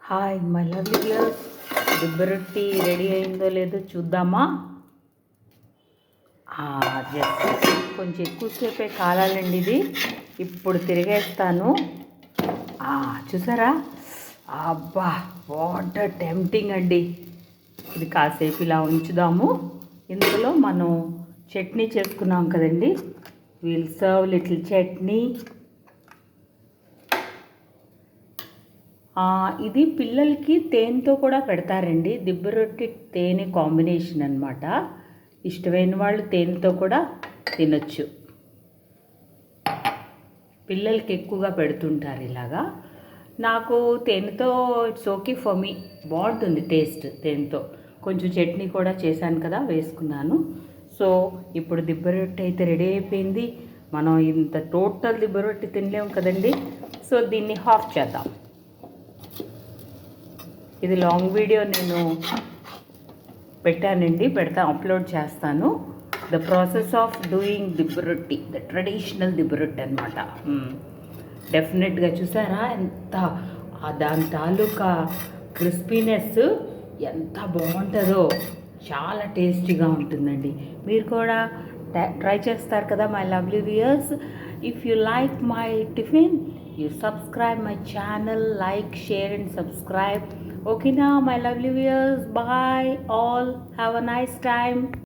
Hi my lovely viewers, దిబ్బ రొట్టి ready అయిందో లేదో చూద్దామా? జస్ట్ కొంచెం ఎక్కువసేపే కాలాలండి ఇది. ఇప్పుడు తిరిగేస్తాను. చూసారా? అబ్బా, వాట్ టెంప్టింగ్ అండి. ఇది కాసేపు ఇలా ఉంచుదాము. ఇందులో మనం చట్నీ చేసుకున్నాం కదండి. Will serve little chutney. ఇది పిల్లలకి తేనెతో కూడా పెడతారండి. దిబ్బ రొట్టి తేనె కాంబినేషన్ అన్నమాట. ఇష్టమైన వాళ్ళు తేనెతో కూడా తినొచ్చు. పిల్లలకి ఎక్కువగా పెడుతుంటారు ఇలాగా. నాకు తేనెతో ఇట్స్ ఓకే ఫర్ మీ, బాగుంటుంది టేస్ట్ తేనెతో. కొంచెం చట్నీ కూడా చేశాను కదా, వేసుకున్నాను. సో ఇప్పుడు దిబ్బ రొట్టి అయితే రెడీ అయిపోయింది. మనం ఇంత టోటల్ దిబ్బ రొట్టి తినలేము కదండి. సో దీన్ని హాఫ్ చేద్దాం. ఇది లాంగ్ వీడియో నేను పెట్టానండి, అప్లోడ్ చేస్తాను. ద ప్రాసెస్ ఆఫ్ డూయింగ్ దిబ్బ రొట్టి, ద ట్రెడిషనల్ దిబ్బ రొట్టి అనమాట. డెఫినెట్గా చూసారా ఎంత దాని తాలూకా క్రిస్పీనెస్ ఎంత బాగుంటుందో. చాలా టేస్టీగా ఉంటుందండి. మీరు కూడా ట్రై చేస్తారు కదా my lovely viewers. If you like my tiffin, you subscribe my channel, like, share and subscribe. Okay now my lovely viewers, bye all, have a nice time.